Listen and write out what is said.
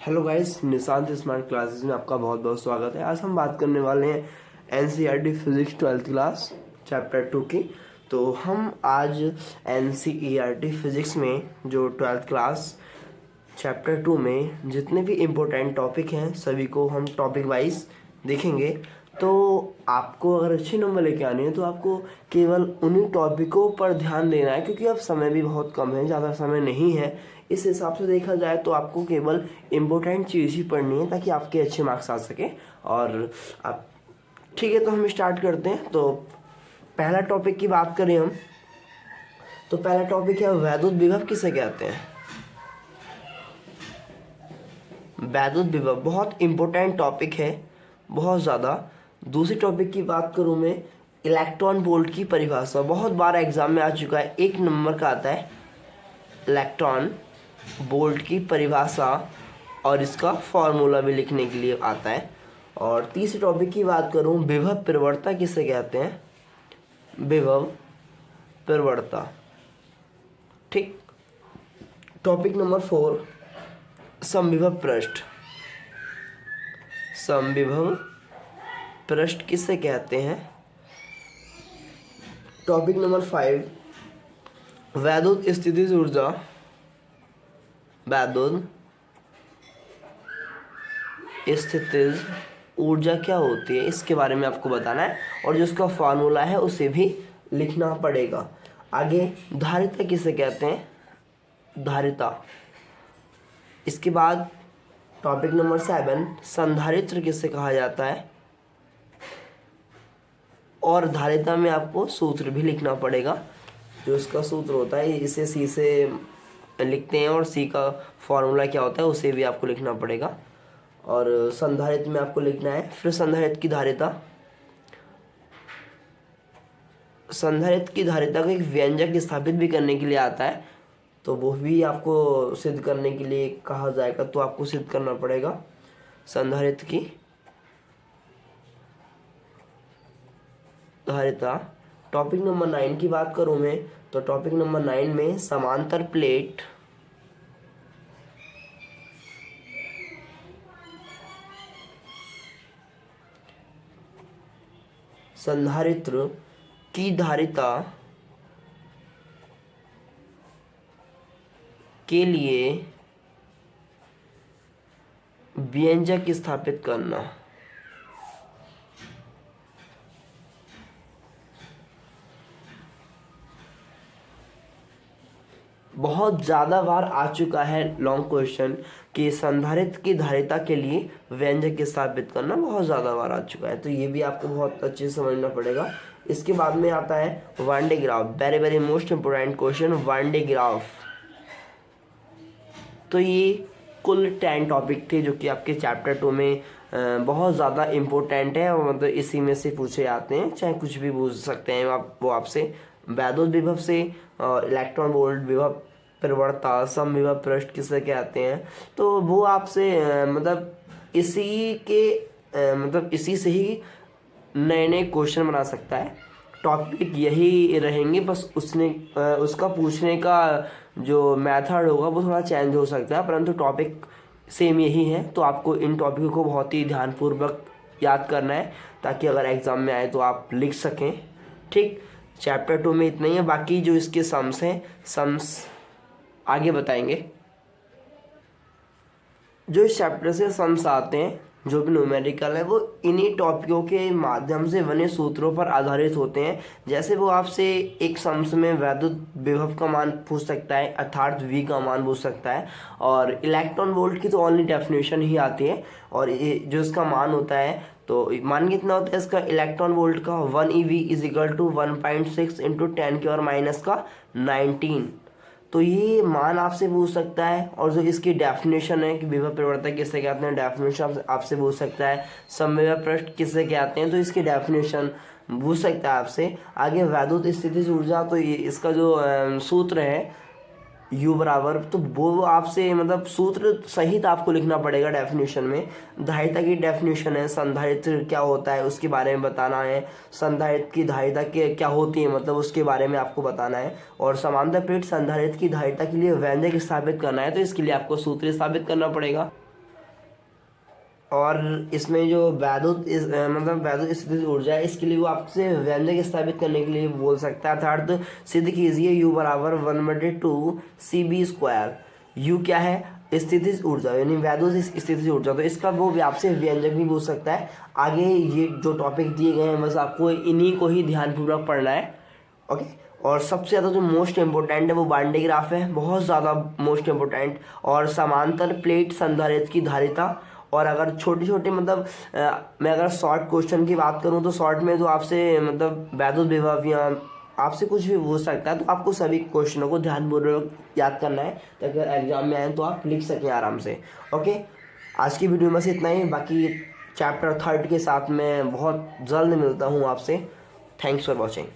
Hello guys, Nishant smart classes में आपका बहुत बहुत स्वागत है। आज हम बात करने वाले हैं NCERT physics 12th class chapter 2 की। तो हम आज एनसीईआरटी फिजिक्स में जो 12th क्लास चैप्टर 2 में जितने भी इम्पोर्टेंट टॉपिक हैं सभी को हम टॉपिक वाइज देखेंगे। तो आपको अगर अच्छे नंबर लेके आने हैं तो आपको केवल उन्हीं टॉपिकों पर ध्यान देना है, क्योंकि अब समय भी बहुत कम है, ज़्यादा समय नहीं है। इस हिसाब से देखा जाए तो आपको केवल इम्पोर्टेंट चीज़ ही पढ़नी है ताकि आपके अच्छे मार्क्स आ सके। और आप ठीक है, तो हम स्टार्ट करते हैं। तो पहला टॉपिक की बात करें हम, तो पहला टॉपिक है वैद्युत विभव किसे कहते हैं। वैद्युत विभव बहुत इम्पोर्टेंट टॉपिक है, बहुत ज़्यादा। दूसरी टॉपिक की बात करूँ मैं, इलेक्ट्रॉन वोल्ट की परिभाषा बहुत बार एग्जाम में आ चुका है, 1 नंबर का आता है इलेक्ट्रॉन वोल्ट की परिभाषा, और इसका फॉर्मूला भी लिखने के लिए आता है। और तीसरे टॉपिक की बात करूं, विभव प्रवणता किसे कहते हैं। विभव प्रवणता, ठीक। टॉपिक नंबर 4, समविभव पृष्ठ। समविभव पृष्ठ किसे कहते हैं। टॉपिक नंबर 5, वैद्युत स्थितिज ऊर्जा। वैद्युत स्थितिज ऊर्जा क्या होती है, इसके बारे में आपको बताना है, और जो उसका फार्मूला है उसे भी लिखना पड़ेगा। आगे धारिता किसे कहते हैं। धारिता। इसके बाद टॉपिक नंबर 7, संधारित्र किसे कहा जाता है, और धारिता में आपको सूत्र भी लिखना पड़ेगा। जो इसका सूत्र होता है इसे सी से लिखते हैं, और सी का फॉर्मूला क्या होता है उसे भी आपको लिखना पड़ेगा। और संधारित्र में आपको लिखना है। फिर संधारित्र की धारिता, संधारित्र की धारिता को एक व्यंजक स्थापित भी करने के लिए आता है, तो वो भी आपको सिद्ध करने के लिए कहा जाएगा, तो आपको सिद्ध करना पड़ेगा संधारित्र की धारिता। टॉपिक नंबर 9 की बात करूं मैं, तो टॉपिक नंबर 9 में समांतर प्लेट संधारित्र की धारिता के लिए व्यंजक स्थापित करना। बहुत ज़्यादा बार आ चुका है लॉन्ग क्वेश्चन कि संधारित्र की धारिता के लिए व्यंजक स्थापित करना, बहुत ज़्यादा बार आ चुका है, तो ये भी आपको बहुत अच्छे से समझना पड़ेगा। इसके बाद में आता है one day graph, very very most important question, one day graph. तो ये कुल 10 टॉपिक थे जो कि आपके चैप्टर 2 में बहुत ज़्यादा इम्पोर्टेंट है, और मतलब इसी में से पूछे आते हैं, चाहे कुछ भी पूछ सकते हैं आप, वो आपसे वैद्युत विभव से, इलेक्ट्रॉन वोल्ट, विभव प्रवणता, समविभव पृष्ठ किसे कहते हैं, तो वो आपसे मतलब इसी के मतलब इसी से ही नए नए क्वेश्चन बना सकता है। टॉपिक यही रहेंगे, बस उसका पूछने का जो मेथड होगा वो थोड़ा चेंज हो सकता है, परंतु टॉपिक सेम यही है। तो आपको इन टॉपिकों को बहुत ही ध्यानपूर्वक याद करना है ताकि अगर एग्ज़ाम में आए तो आप लिख सकें, ठीक। चैप्टर 2 में इतना ही है, बाकी जो इसके सम्स हैं, सम्स आगे बताएंगे। जो इस चैप्टर से सम्स आते हैं, जो भी न्यूमेरिकल है, वो इन्हीं टॉपिकों के माध्यम से बने सूत्रों पर आधारित होते हैं। जैसे वो आपसे एक सम्स में वैद्युत विभव का मान पूछ सकता है, अर्थात V का मान पूछ सकता है, और इलेक्ट्रॉन वोल्ट की तो ओनली डेफिनेशन ही आती है, और जो इसका मान होता है, तो मान कितना होता है इसका, इलेक्ट्रॉन वोल्ट का 1 eV is equal to 1.6 into 10⁻⁻⁻19। तो ये मान आपसे पूछ सकता है, और जो इसकी डेफिनेशन है कि विभव प्रवणता किसे कहते हैं, डेफिनेशन आपसे पूछ सकता है। समविभव पृष्ठ किसे कहते हैं, तो इसकी डेफिनेशन पूछ सकता है आपसे। आगे वैद्युत स्थितिज ऊर्जा, तो ये इसका जो सूत्र है U बराबर, तो वो आपसे मतलब सूत्र सहित आपको लिखना पड़ेगा डेफिनेशन में। धारिता की डेफिनेशन है, संधारित्र क्या होता है उसके बारे में बताना है, संधारित्र की धारिता क्या होती है मतलब उसके बारे में आपको बताना है, और समांतर प्लेट संधारित्र की धारिता के लिए व्यंजक स्थापित करना है, तो इसके लिए आपको सूत्र स्थापित करना पड़ेगा। और इसमें जो वैद्युत मतलब वैद्युत स्थिति ऊर्जा है, इसके लिए वो आपसे व्यंजक स्थापित करने के लिए बोल सकता है। अर्थात सिद्ध कीजिए U बराबर 1/2 CB²। U क्या है? स्थितिज ऊर्जा, यानी वैद्युत स्थितिज ऊर्जा। तो इसका वो आपसे व्यंजक भी पूछ सकता है। आगे ये जो टॉपिक दिए गए हैं बस आपको इन्हीं को ही ध्यानपूर्वक पढ़ना है। ओके। और सबसे ज़्यादा जो मोस्ट इम्पोर्टेंट है वो बांडे ग्राफ है, बहुत ज़्यादा मोस्ट इम्पोर्टेंट। और समांतर प्लेट संधारित्र की धारिता। और अगर छोटे छोटे मतलब मैं अगर शॉर्ट क्वेश्चन की बात करूं तो शॉर्ट में जो आपसे मतलब वैद्युत विभव या आपसे कुछ भी पूछ सकता है, तो आपको सभी क्वेश्चनों को ध्यानपूर्वक याद करना है ताकि एग्जाम में आए तो आप लिख सकें आराम से। ओके, आज की वीडियो में से इतना ही। बाकी चैप्टर 3 के साथ मैं बहुत जल्द मिलता हूँ आपसे। Thanks for watching.